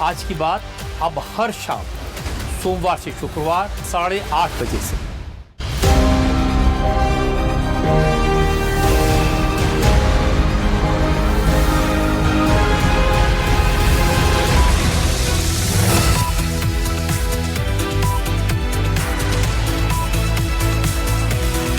आज की बात अब हर शाम सोमवार से शुक्रवार 8:30 बजे से।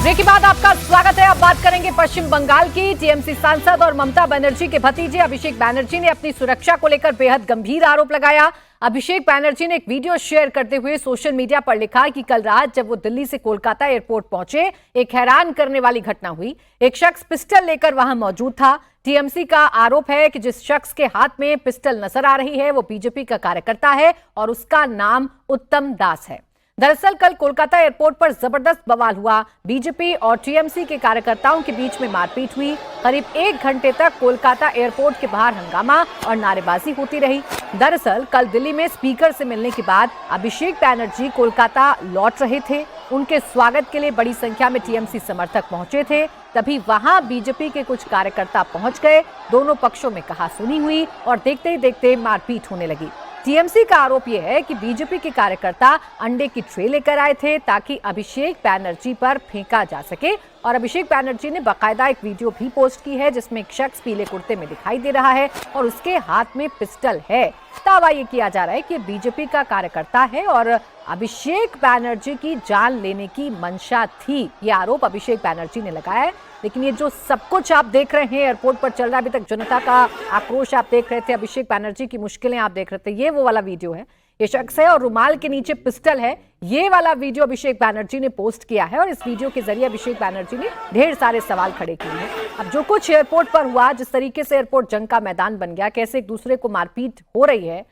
ब्रेक के बाद आपका स्वागत है। अब बात करेंगे पश्चिम बंगाल की। टीएमसी सांसद और ममता बनर्जी के भतीजे अभिषेक बैनर्जी ने अपनी सुरक्षा को लेकर बेहद गंभीर आरोप लगाया। अभिषेक बैनर्जी ने एक वीडियो शेयर करते हुए सोशल मीडिया पर लिखा कि कल रात जब वो दिल्ली से कोलकाता एयरपोर्ट पहुंचे, एक हैरान करने वाली घटना हुई। एक शख्स पिस्टल लेकर वहां मौजूद था। टीएमसी का आरोप है कि जिस शख्स के हाथ में पिस्टल नजर आ रही है वो बीजेपी का कार्यकर्ता है और उसका नाम उत्तम दास है। दरअसल कल कोलकाता एयरपोर्ट पर जबरदस्त बवाल हुआ। बीजेपी और टीएमसी के कार्यकर्ताओं के बीच में मारपीट हुई। करीब 1 घंटे तक कोलकाता एयरपोर्ट के बाहर हंगामा और नारेबाजी होती रही। दरअसल कल दिल्ली में स्पीकर से मिलने के बाद अभिषेक बैनर्जी कोलकाता लौट रहे थे। उनके स्वागत के लिए बड़ी संख्या में टीएमसी समर्थक पहुंचे थे। तभी वहां बीजेपी के कुछ कार्यकर्ता पहुंच गए। दोनों पक्षों में कहासुनी हुई और देखते ही देखते मारपीट होने लगी। टीएमसी का आरोप यह है कि बीजेपी के कार्यकर्ता अंडे की ट्रे लेकर आए थे ताकि अभिषेक बैनर्जी पर फेंका जा सके और अभिषेक बैनर्जी ने बाकायदा एक वीडियो भी पोस्ट की है जिसमें एक शख्स पीले कुर्ते में दिखाई दे रहा है और उसके हाथ में पिस्टल है। दावा यह किया जा रहा है कि बीजेपी का कार्यकर्ता है और अभिषेक बैनर्जी की जान लेने की मंशा थी। यह आरोप अभिषेक बैनर्जी ने लगाया है। लेकिन ये जो सब कुछ आप देख रहे हैं एयरपोर्ट पर चल रहा है, अभी तक जनता का आक्रोश आप देख रहे थे, अभिषेक बैनर्जी की मुश्किलें आप देख रहे थे, ये वो वाला वीडियो है। ये शख्स है और रुमाल के नीचे पिस्टल है। ये वाला वीडियो अभिषेक बैनर्जी ने पोस्ट किया है और इस वीडियो के जरिए अभिषेक बैनर्जी ने ढेर सारे सवाल खड़े किए हैं। अब जो कुछ एयरपोर्ट पर हुआ, जिस तरीके से एयरपोर्ट जंग का मैदान बन गया, कैसे एक दूसरे को मारपीट हो रही है,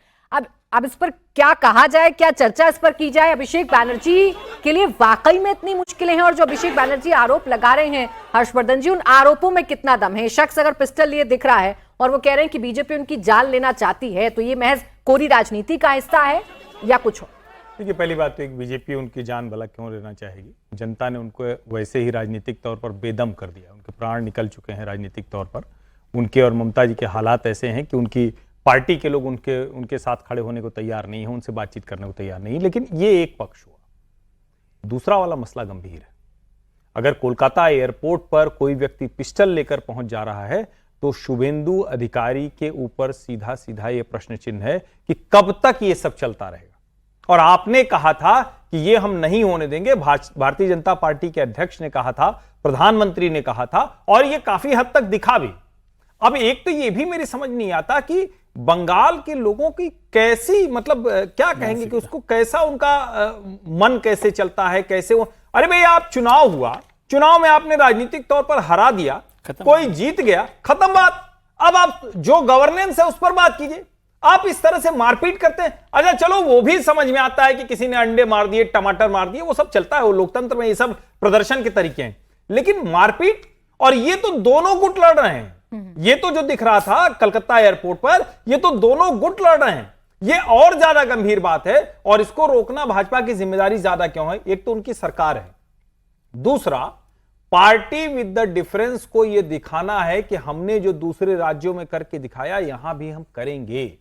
अब इस पर क्या कहा जाए, क्या चर्चा इस पर की जाए। अभिषेक बैनर्जी के लिए वाकई में इतनी मुश्किलें हैं और जो अभिषेक बैनर्जी आरोप लगा रहे हैं, हर्षवर्धन जी, उन आरोपों में कितना दम है। शख्स अगर पिस्टल लिए दिख रहा है और वो कह रहे हैं कि बीजेपी उनकी जान लेना चाहती है, तो ये महज कोरी राजनीति का हिस्सा है या कुछ हो? देखिए, पहली बात तो एक बीजेपी उनकी जान भला क्यों लेना चाहेगी। जनता ने उनको वैसे ही राजनीतिक तौर पर बेदम कर दिया। उनके प्राण निकल चुके हैं राजनीतिक तौर पर। उनके और ममता जी के हालात ऐसे हैं कि उनकी पार्टी के लोग उनके साथ खड़े होने को तैयार नहीं है, उनसे बातचीत करने को तैयार नहीं। लेकिन ये एक पक्ष हुआ। दूसरा वाला मसला गंभीर है। अगर कोलकाता एयरपोर्ट पर कोई व्यक्ति पिस्टल लेकर पहुंच जा रहा है तो शुभेंदु अधिकारी के ऊपर सीधा सीधा यह प्रश्न चिन्ह है कि कब तक यह सब चलता रहेगा। और आपने कहा था कि यह हम नहीं होने देंगे। भारतीय जनता पार्टी के अध्यक्ष ने कहा था, प्रधानमंत्री ने कहा था और यह काफी हद तक दिखा भी। अब एक तो यह भी मेरी समझ नहीं आता कि बंगाल के लोगों की कैसी, मतलब क्या कहेंगे कि उसको कैसा उनका मन कैसे चलता है, कैसे वो, अरे भाई आप चुनाव हुआ, चुनाव में आपने राजनीतिक तौर पर हरा दिया, कोई जीत गया, खत्म बात। अब आप जो गवर्नेंस है उस पर बात कीजिए। आप इस तरह से मारपीट करते हैं। अच्छा चलो वो भी समझ में आता है कि किसी ने अंडे मार दिए, टमाटर मार दिए, वो सब चलता है, वो लोकतंत्र में ये सब प्रदर्शन के तरीके हैं। लेकिन मारपीट, और ये तो दोनों गुट लड़ रहे हैं। ये तो जो दिख रहा था कलकत्ता एयरपोर्ट पर, ये तो दोनों गुट लड़ रहे हैं। ये और ज्यादा गंभीर बात है और इसको रोकना भाजपा की जिम्मेदारी ज्यादा क्यों है? एक तो उनकी सरकार है, दूसरा पार्टी विद द डिफरेंस को यह दिखाना है कि हमने जो दूसरे राज्यों में करके दिखाया यहां भी हम करेंगे।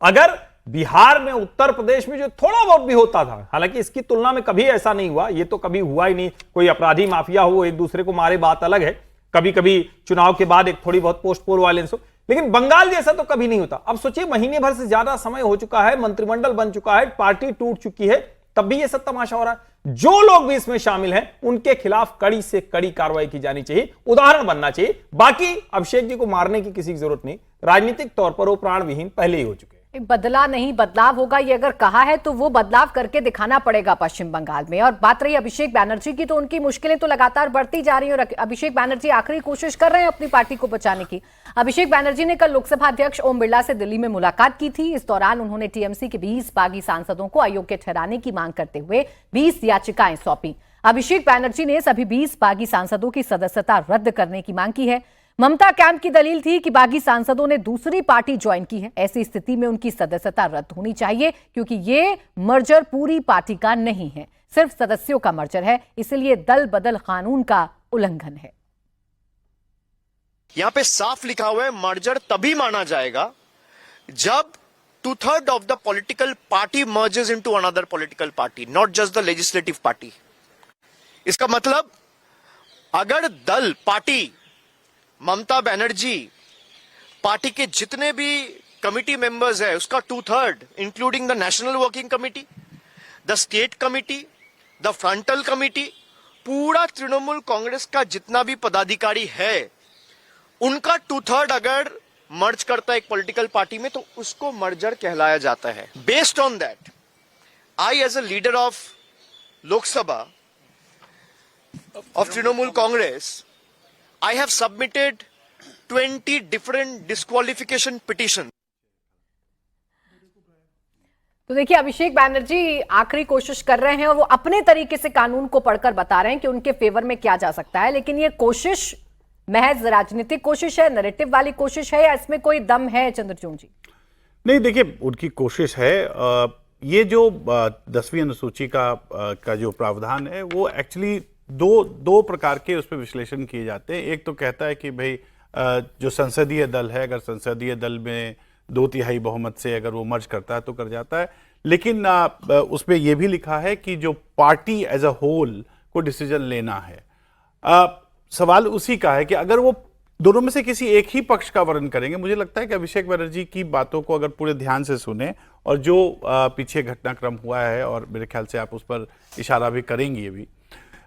अगर बिहार में, उत्तर प्रदेश में जो थोड़ा बहुत भी होता था, हालांकि इसकी तुलना में कभी ऐसा नहीं हुआ, ये तो कभी हुआ ही नहीं, कोई अपराधी माफिया हो एक दूसरे को मारे, बात अलग है, कभी कभी चुनाव के बाद एक थोड़ी बहुत पोस्ट पोल वायलेंस हो, लेकिन बंगाल जैसा तो कभी नहीं होता। अब सोचिए, महीने भर से ज्यादा समय हो चुका है, मंत्रिमंडल बन चुका है, पार्टी टूट चुकी है, तब भी ये सब तमाशा हो रहा है। जो लोग भी इसमें शामिल हैं उनके खिलाफ कड़ी से कड़ी कार्रवाई की जानी चाहिए, उदाहरण बनना चाहिए। बाकी अभिषेक जी को मारने की किसी की जरूरत नहीं, राजनीतिक तौर पर वो प्राण विहीन पहले ही हो चुके हैं। बदला नहीं बदलाव होगा, ये अगर कहा है तो वो बदलाव करके दिखाना पड़ेगा पश्चिम बंगाल में। और बात रही अभिषेक बैनर्जी की, तो उनकी मुश्किलें तो लगातार बढ़ती जा रही हैं और अभिषेक बैनर्जी आखिरी कोशिश कर रहे हैं अपनी पार्टी को बचाने की। अभिषेक बैनर्जी ने कल लोकसभा अध्यक्ष ओम बिरला से दिल्ली में मुलाकात की थी। इस दौरान उन्होंने टीएमसी के 20 बागी सांसदों को अयोग्य ठहराने की मांग करते हुए 20 याचिकाएं सौंपी। अभिषेक बैनर्जी ने सभी 20 बागी सांसदों की सदस्यता रद्द करने की मांग की है। ममता कैंप की दलील थी कि बागी सांसदों ने दूसरी पार्टी ज्वाइन की है, ऐसी स्थिति में उनकी सदस्यता रद्द होनी चाहिए क्योंकि ये मर्जर पूरी पार्टी का नहीं है, सिर्फ सदस्यों का मर्जर है, इसलिए दल बदल कानून का उल्लंघन है। यहां पे साफ लिखा हुआ है मर्जर तभी माना जाएगा जब 2/3 of the political party merges into another political party, not just the legislative party. इसका मतलब अगर दल पार्टी ममता बनर्जी पार्टी के जितने भी कमिटी मेंबर्स है उसका 2/3 including the national working committee, the state committee, the frontal committee, पूरा तृणमूल कांग्रेस का जितना भी पदाधिकारी है उनका 2/3 अगर मर्ज करता है एक पॉलिटिकल पार्टी में तो उसको मर्जर कहलाया जाता है. Based on that I as a leader of Lok Sabha of Trinamool Congress, I have submitted 20 different disqualification petitions. तो देखिए अभिषेक बैनर्जी आखिरी कोशिश कर रहे हैं और वो अपने तरीके से कानून को पढ़कर बता रहे हैं कि उनके फेवर में क्या जा सकता है, लेकिन ये कोशिश महज राजनीतिक कोशिश है, नैरेटिव वाली कोशिश है या इसमें कोई दम है चंद्रचूड़ जी? नहीं, देखिए उनकी कोशिश है. ये जो 10वीं अनुसूची का जो प्रावधान है वो एक्चुअली दो प्रकार के उस पर विश्लेषण किए जाते हैं. एक तो कहता है कि भाई जो संसदीय दल है, अगर संसदीय दल में 2/3 बहुमत से अगर वो मर्ज करता है तो कर जाता है, लेकिन उस पर यह भी लिखा है कि जो पार्टी एज अ होल को डिसीजन लेना है. सवाल उसी का है कि अगर वो दोनों में से किसी एक ही पक्ष का वर्णन करेंगे. मुझे लगता है कि अभिषेक बनर्जी की बातों को अगर पूरे ध्यान से सुने और जो पीछे घटनाक्रम हुआ है, और मेरे ख्याल से आप उस पर इशारा भी करेंगी, ये भी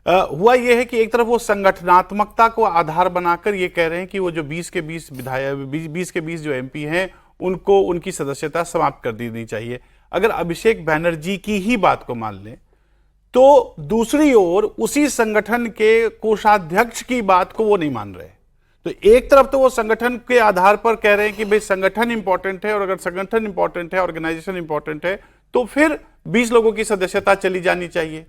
हुआ ये है कि एक तरफ वो संगठनात्मकता को आधार बनाकर ये कह रहे हैं कि वो जो 20 के 20 विधायक 20 के 20 जो एमपी हैं उनको उनकी सदस्यता समाप्त कर देनी चाहिए. अगर अभिषेक बैनर्जी की ही बात को मान लें तो दूसरी ओर उसी संगठन के कोषाध्यक्ष की बात को वो नहीं मान रहे. तो एक तरफ तो वो संगठन के आधार पर कह रहे हैं कि भाई संगठन इंपॉर्टेंट है, और अगर संगठन इंपॉर्टेंट है, ऑर्गेनाइजेशन इंपॉर्टेंट है, तो फिर 20 लोगों की सदस्यता चली जानी चाहिए.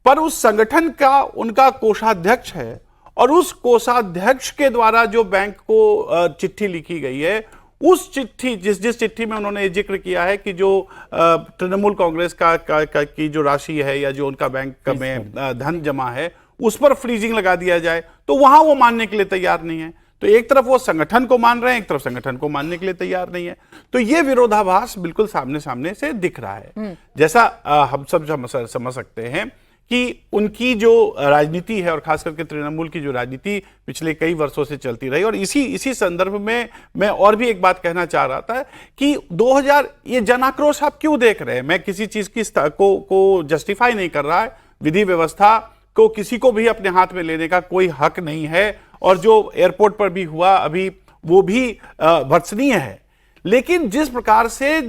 पर उस संगठन का उनका कोषाध्यक्ष है, और उस कोषाध्यक्ष के द्वारा जो बैंक को चिट्ठी लिखी गई है, उस चिट्ठी जिस चिट्ठी में उन्होंने जिक्र किया है कि जो तृणमूल कांग्रेस की जो राशि है या जो उनका बैंक में धन जमा है उस पर फ्रीजिंग लगा दिया जाए, तो वहां वो मानने के लिए तैयार नहीं है. तो एक तरफ वो संगठन को मान रहे हैं, एक तरफ संगठन को मानने के लिए तैयार नहीं है. तो ये विरोधाभास बिल्कुल सामने सामने से दिख रहा है. जैसा हम सब समझ सकते हैं कि उनकी जो राजनीति है, और खास करके तृणमूल की जो राजनीति पिछले कई वर्षों से चलती रही, और इसी संदर्भ में मैं और भी एक बात कहना चाह रहा था कि 2000 ये जन आक्रोश आप क्यों देख रहे हैं. मैं किसी चीज की को जस्टिफाई नहीं कर रहा है. विधि व्यवस्था को किसी को भी अपने हाथ में लेने का कोई हक नहीं है, और जो एयरपोर्ट पर भी हुआ अभी वो भी भर्त्सनीय है. लेकिन जिस प्रकार से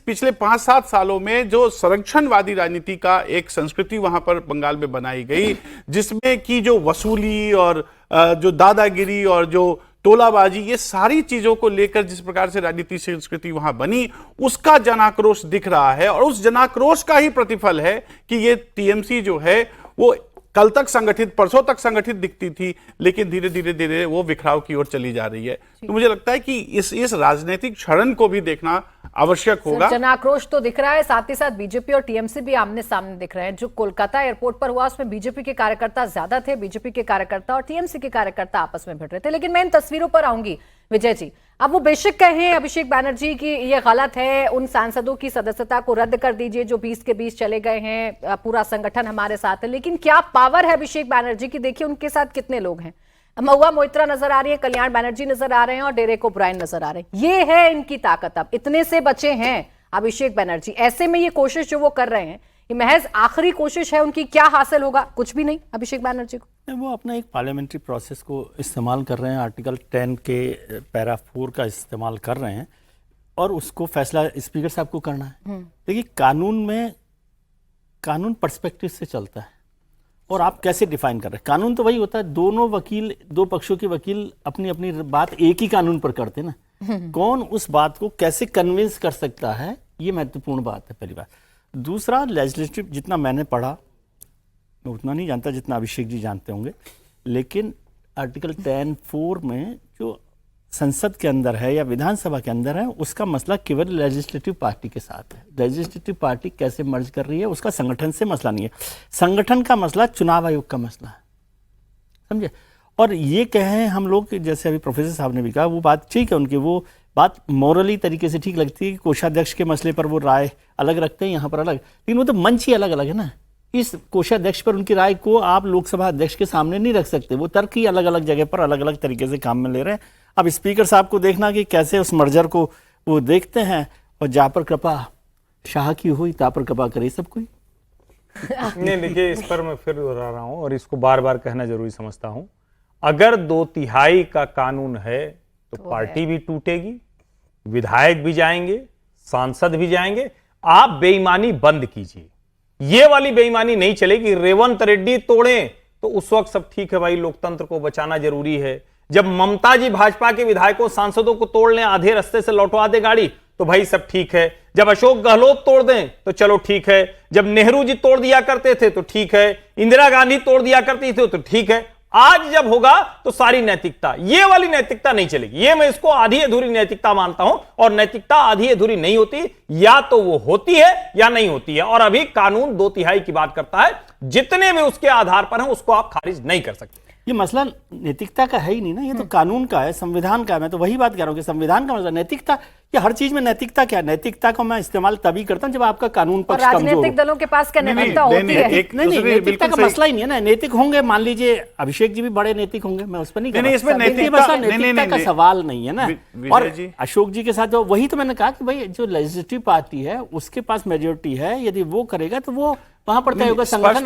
पिछले 5-7 सालों में जो संरक्षणवादी राजनीति का एक संस्कृति वहां पर बंगाल में बनाई गई, जिसमें कि जो वसूली और जो दादागिरी और जो तोलाबाजी, ये सारी चीजों को लेकर जिस प्रकार से राजनीति संस्कृति वहां बनी, उसका जनाक्रोश दिख रहा है. और उस जनाक्रोश का ही प्रतिफल है कि ये टीएमसी जो है वो कल तक संगठित, परसों तक संगठित दिखती थी, लेकिन धीरे धीरे वो बिखराव की ओर चली जा रही है. तो मुझे लगता है कि इस राजनीतिक क्षरण को भी देखना आवश्यक होगा. जनाक्रोश तो दिख रहा है, साथ ही साथ बीजेपी और टीएमसी भी आमने सामने दिख रहे हैं. जो कोलकाता एयरपोर्ट पर हुआ उसमें बीजेपी के कार्यकर्ता ज्यादा थे, बीजेपी के कार्यकर्ता और टीएमसी के कार्यकर्ता आपस में भिड़ रहे थे. लेकिन मैं इन तस्वीरों पर आऊंगी विजय जी. अब वो बेशक कहें अभिषेक बैनर्जी की ये गलत है, उन सांसदों की सदस्यता को रद्द कर दीजिए जो 20 के 20 चले गए हैं, पूरा संगठन हमारे साथ है, लेकिन क्या पावर है अभिषेक बैनर्जी की? देखिए उनके साथ कितने लोग हैं. महुआ मोइत्रा नजर आ रही है, कल्याण बैनर्जी नजर आ रहे हैं और डेरेक ओब्रायन नजर आ रहे हैं. ये है इनकी ताकत. अब इतने से बचे हैं अभिषेक बैनर्जी. ऐसे में ये कोशिश जो वो कर रहे हैं ये महज आखिरी कोशिश है उनकी. क्या हासिल होगा? कुछ भी नहीं अभिषेक बैनर्जी को. वो अपना एक पार्लियामेंट्री प्रोसेस को इस्तेमाल कर रहे हैं, आर्टिकल 10 के पैरा 4 का इस्तेमाल कर रहे हैं, और उसको फैसला स्पीकर साहब को करना है. देखिए कानून पर्सपेक्टिव से चलता है, और आप कैसे डिफाइन कर रहे हैं. कानून तो वही होता है, दोनों वकील, दो पक्षों के वकील अपनी अपनी बात एक ही कानून पर करते हैं ना. कौन उस बात को कैसे कन्विंस कर सकता है, ये महत्वपूर्ण बात है, पहली बात. दूसरा, लेजिस्लेटिव जितना मैंने पढ़ा मैं उतना नहीं जानता जितना अभिषेक जी जानते होंगे, लेकिन आर्टिकल 10(4) में जो संसद के अंदर है या विधानसभा के अंदर है, उसका मसला केवल लेजिस्लेटिव पार्टी के साथ है. लेजिस्लेटिव पार्टी कैसे मर्ज कर रही है उसका संगठन से मसला नहीं है. संगठन का मसला चुनाव आयोग का मसला है, समझे. और ये कहें हम लोग, जैसे अभी प्रोफेसर साहब ने भी कहा, वो बात ठीक है उनकी, वो बात मॉरली तरीके से ठीक लगती है कि कोषाध्यक्ष के मसले पर वो राय अलग रखते हैं, यहाँ पर अलग, लेकिन वो तो मंच ही अलग अलग है ना। इस कोषाध्यक्ष पर उनकी राय को आप लोकसभा अध्यक्ष के सामने नहीं रख सकते, वो तर्क ही अलग अलग जगह पर अलग अलग तरीके से काम में ले रहे हैं। अब स्पीकर साहब को देखना कि कैसे उस मर्जर को वो देखते हैं, और जा पर कृपा शाह की हुई ता पर कृपा करे सब कोई। नहीं, देखिए, इस पर मैं फिर दोहरा रहा हूं और इसको बार बार कहना जरूरी समझता हूं। अगर 2/3 का कानून है तो पार्टी भी टूटेगी, विधायक भी जाएंगे, सांसद भी जाएंगे। आप बेईमानी बंद कीजिए, ये वाली बेईमानी नहीं चलेगी। रेवंत रेड्डी तोड़े तो उस वक्त सब ठीक है भाई, लोकतंत्र को बचाना जरूरी है। जब ममता जी भाजपा के विधायकों सांसदों को तोड़ लें, आधे रास्ते से लौटवा दे गाड़ी, तो भाई सब ठीक है। जब अशोक गहलोत तोड़ दें तो चलो ठीक है। जब नेहरू जी तोड़ दिया करते थे तो ठीक है, इंदिरा गांधी तोड़ दिया करती थी तो ठीक है। आज जब होगा तो सारी नैतिकता, ये वाली नैतिकता नहीं चलेगी। ये मैं इसको आधी अधूरी नैतिकता मानता हूं, और नैतिकता आधी अधूरी नहीं होती, या तो वो होती है या नहीं होती है। और अभी कानून 2/3 की बात करता है, जितने भी उसके आधार पर हैं उसको आप खारिज नहीं कर सकते। ये मसला नैतिकता का है ही नहीं ना, ये तो कानून का है, संविधान का है। मैं तो वही बात कह रहा हूँ कि संविधान का मसला, नैतिकता, ये हर चीज में नैतिकता क्या है? नैतिकता को मैं इस्तेमाल तभी करता हूँ जब आपका कानून पक्ष कमजोर हो। राजनीतिक दलों के पास क्या नैतिकता होती है? नहीं, नैतिकता का मसला ही नहीं है ना। नैतिक होंगे, मान लीजिए अभिषेक जी भी बड़े नैतिक होंगे, मैं उस पर नहीं, इसमें नैतिकता का सवाल नहीं है ना। और अशोक जी के साथ वही तो मैंने कहा कि भाई जो लेजिस्लेटिव पार्टी है उसके पास मेजोरिटी है, यदि वो करेगा तो वो वहां पर तय होगा। संगठन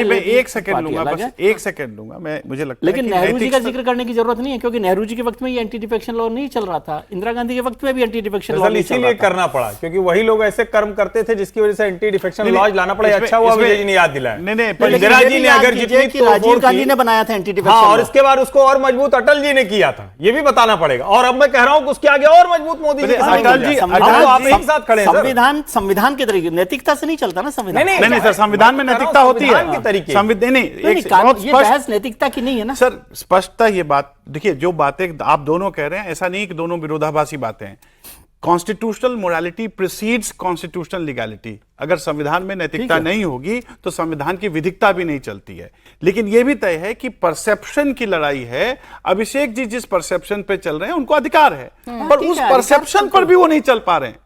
मैं एक सेकंड लूंगा, बस एक सेकंड लूंगा मैं, मुझे लगता है। लेकिन नेहरू जी का जिक्र करने की जरूरत नहीं है, क्योंकि नेहरू जी के वक्त में ये एंटी डिफेक्शन लॉ नहीं चल रहा था, इंदिरा गांधी के वक्त में भी एंटी डिफेक्शन लॉ नहीं चल रहा था। इसीलिए करना पड़ा क्योंकि वही लोग ऐसे कर्म करते थे जिसकी वजह से एंटी डिफेक्शन लॉज लाना पड़ा। अच्छा हुआ विजय जी ने याद दिलाया। इंदिरा जी ने अगर जितनी राजीव गांधी ने बनाया था एंटी डिफेक्शन, और इसके बाद उसको और मजबूत अटल जी ने किया था, ये भी बताना पड़ेगा। और अब मैं कह रहा हूं कि उसके आगे और मजबूत मोदी जी, अटल जी, आप एक साथ खड़े हैं। संविधान के तरीके नैतिकता से नहीं चलता ना संविधान। नहीं सर, संविधान में नैतिकता होती है, ये बहस नैतिकता की नहीं है ना सर। स्पष्टता ये बात देखिए, जो बातें आप दोनों कह रहे हैं, ऐसा नहीं कि दोनों विरोधाभासी बातें हैं। Constitutional morality precedes constitutional legality. अगर संविधान में नैतिकता नहीं होगी तो संविधान की विधिकता भी नहीं चलती है। लेकिन यह भी तय है कि परसेप्शन की लड़ाई है। अभिषेक जी जिस परसेप्शन पे चल रहे हैं उनको अधिकार है, पर उस परसेप्शन पर भी वो नहीं चल पा रहे हैं।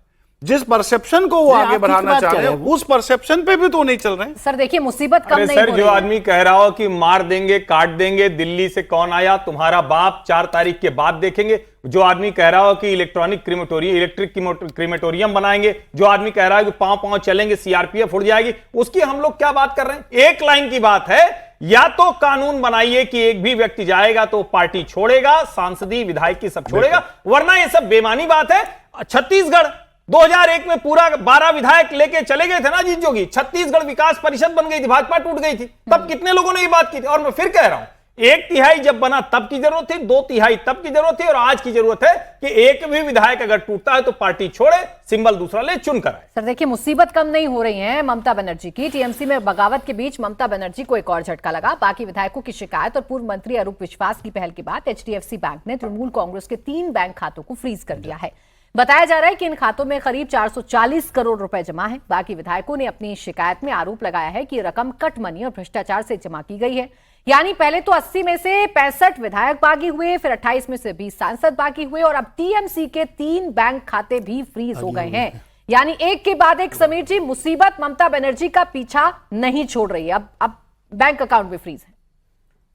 जिस परसेप्शन को वो आगे बढ़ाना चाह रहे हैं उस परसेप्शन पे भी तो नहीं चल रहे हैं। सर देखिए, मुसीबत कम नहीं सर, हो जो रही है। आदमी कह रहा हो कि मार देंगे, काट देंगे, दिल्ली से कौन आया, तुम्हारा बाप 4 तारीख के बाद देखेंगे, जो आदमी कह रहा हो कि इलेक्ट्रिक क्रीमेटोरियम बनाएंगे, जो आदमी कह रहा है कि पांव पांव चलेंगे, सीआरपीएफ उड़ जाएगी, उसकी हम लोग क्या बात कर रहे हैं? एक लाइन की बात है, या तो कानून बनाइए कि एक भी व्यक्ति जाएगा तो पार्टी छोड़ेगा, सांसदी विधायक की सब छोड़ेगा, वरना ये सब बेमानी बात है। छत्तीसगढ़ 2001 में पूरा 12 विधायक लेके चले गए थे ना अजीत जोगी, छत्तीसगढ़ विकास परिषद बन गई थी, भाजपा टूट गई थी, तब कितने लोगों ने ये बात की थी। और मैं फिर कह रहा हूं, 1/3 जब बना तब की जरूरत थी, 2/3 तब की जरूरत थी, और आज की जरूरत है कि एक भी विधायक अगर टूटता है तो पार्टी छोड़े, सिंबल दूसरा ले, चुन कर आए। सर देखिए, मुसीबत कम नहीं हो रही है ममता बनर्जी की। टीएमसी में बगावत के बीच ममता बनर्जी को एक और झटका लगा। बाकी विधायकों की शिकायत और पूर्व मंत्री अरूप विश्वास की पहल के बाद एचडीएफसी बैंक ने तृणमूल कांग्रेस के 3 बैंक खातों को फ्रीज कर दिया है। बताया जा रहा है कि इन खातों में करीब 440 करोड़ रुपए जमा है। बाकी विधायकों ने अपनी शिकायत में आरोप लगाया है कि ये रकम कट मनी और भ्रष्टाचार से जमा की गई है। यानी पहले तो 80 में से 65 विधायक बागी हुए, फिर 28 में से 20 सांसद बागी हुए, और अब टीएमसी के 3 बैंक खाते भी फ्रीज हो गए हैं। यानी एक के बाद एक, समीर जी, मुसीबत ममता बनर्जी का पीछा नहीं छोड़ रही है। अब बैंक अकाउंट भी फ्रीज है।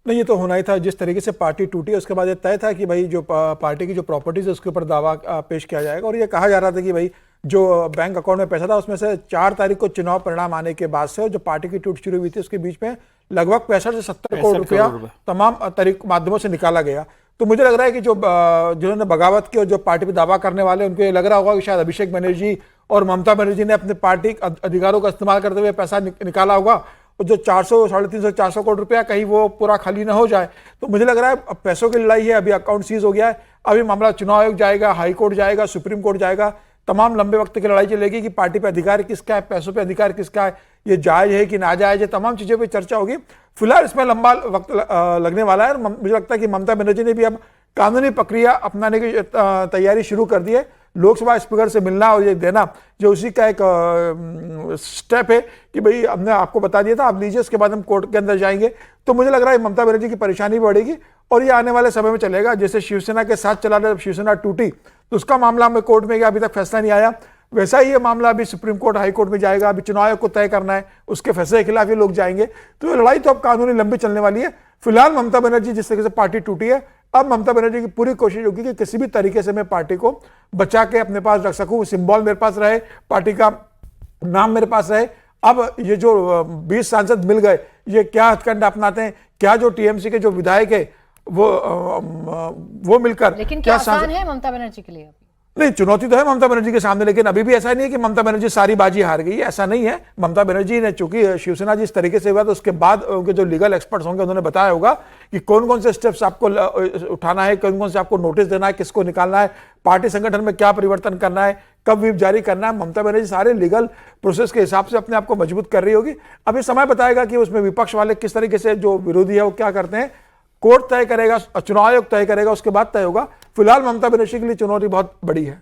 नहीं, ये तो होना ही था। जिस तरीके से पार्टी टूटी उसके बाद ये तय था कि भाई जो पार्टी की जो प्रॉपर्टीज है उसके ऊपर दावा पेश किया जाएगा। और ये कहा जा रहा था कि भाई जो बैंक अकाउंट में पैसा था उसमें से 4 तारीख को चुनाव परिणाम आने के बाद से जो पार्टी की टूट शुरू हुई थी उसके बीच में लगभग 65 से 70 करोड़ रुपया तमाम माध्यमों से निकाला गया। तो मुझे लग रहा है कि जो जिन्होंने बगावत की और जो पार्टी पर दावा करने वाले, उनको ये लग रहा होगा कि शायद अभिषेक बनर्जी और ममता बनर्जी ने अपने पार्टी अधिकारों का इस्तेमाल करते हुए पैसा निकाला होगा, और जो 400, 350, 400 करोड़ रुपया कहीं वो पूरा खाली ना हो जाए। तो मुझे लग रहा है अब पैसों की लड़ाई है, अभी अकाउंट सीज हो गया है, अभी मामला चुनाव आयोग जाएगा, हाई कोर्ट जाएगा, सुप्रीम कोर्ट जाएगा, तमाम लंबे वक्त की लड़ाई चलेगी कि पार्टी पे अधिकार किसका है, पैसों पे अधिकार किसका है, ये जायज है कि नाजायज है, तमाम चीज़ों पे चर्चा होगी। फिलहाल इसमें लंबा वक्त लगने वाला है। मुझे लगता है कि ममता बनर्जी ने भी अब कानूनी प्रक्रिया अपनाने की तैयारी शुरू कर दी है। लोकसभा स्पीकर से मिलना और ये देना जो उसी का एक स्टेप है कि भाई हमने आपको बता दिया था, आप लीजिए, उसके बाद हम कोर्ट के अंदर जाएंगे। तो मुझे लग रहा है ममता बनर्जी की परेशानी बढ़ेगी और ये आने वाले समय में चलेगा। जैसे शिवसेना के साथ चला रहा, जब शिवसेना टूटी तो उसका मामला में कोर्ट में गया, अभी तक फैसला नहीं आया। वैसा ही ये मामला अभी सुप्रीम कोर्ट, हाई कोर्ट में जाएगा। अभी चुनाव आयोग को तय करना है, उसके फैसले के खिलाफ ये लोग जाएंगे। तो ये लड़ाई तो अब कानूनी लंबी चलने वाली है। फिलहाल ममता बनर्जी जिस तरीके से पार्टी टूटी है, अब ममता बनर्जी की पूरी कोशिश होगी कि किसी भी तरीके से मैं पार्टी को बचा के अपने पास रख सकूं, सिंबल मेरे पास रहे, पार्टी का नाम मेरे पास रहे। अब ये जो 20 सांसद मिल गए, ये क्या हथकंडा अपनाते हैं, क्या जो टीएमसी के जो विधायक है वो मिलकर, लेकिन क्या क्या आसान है ममता बनर्जी के लिए? नहीं, चुनौती तो है ममता बनर्जी के सामने, लेकिन अभी भी ऐसा नहीं है कि ममता बनर्जी सारी बाजी हार गई है, ऐसा नहीं है। ममता बनर्जी ने, चूंकि शिवसेना जिस तरीके से हुआ, तो उसके बाद उनके जो लीगल एक्सपर्ट्स होंगे उन्होंने बताया होगा कि कौन कौन से स्टेप्स आपको उठाना है, कौन कौन से आपको नोटिस देना है, किसको निकालना है, पार्टी संगठन में क्या परिवर्तन करना है, कब व्हिप जारी करना है। ममता बनर्जी सारे लीगल प्रोसेस के हिसाब से अपने आप को मजबूत कर रही होगी। अभी समय बताएगा कि उसमें विपक्ष वाले किस तरीके से, जो विरोधी है वो क्या करते हैं। कोर्ट तय करेगा, चुनाव आयोग तय करेगा, उसके बाद तय होगा। फिलहाल ममता बनर्जी के लिए चुनौती बहुत बड़ी है।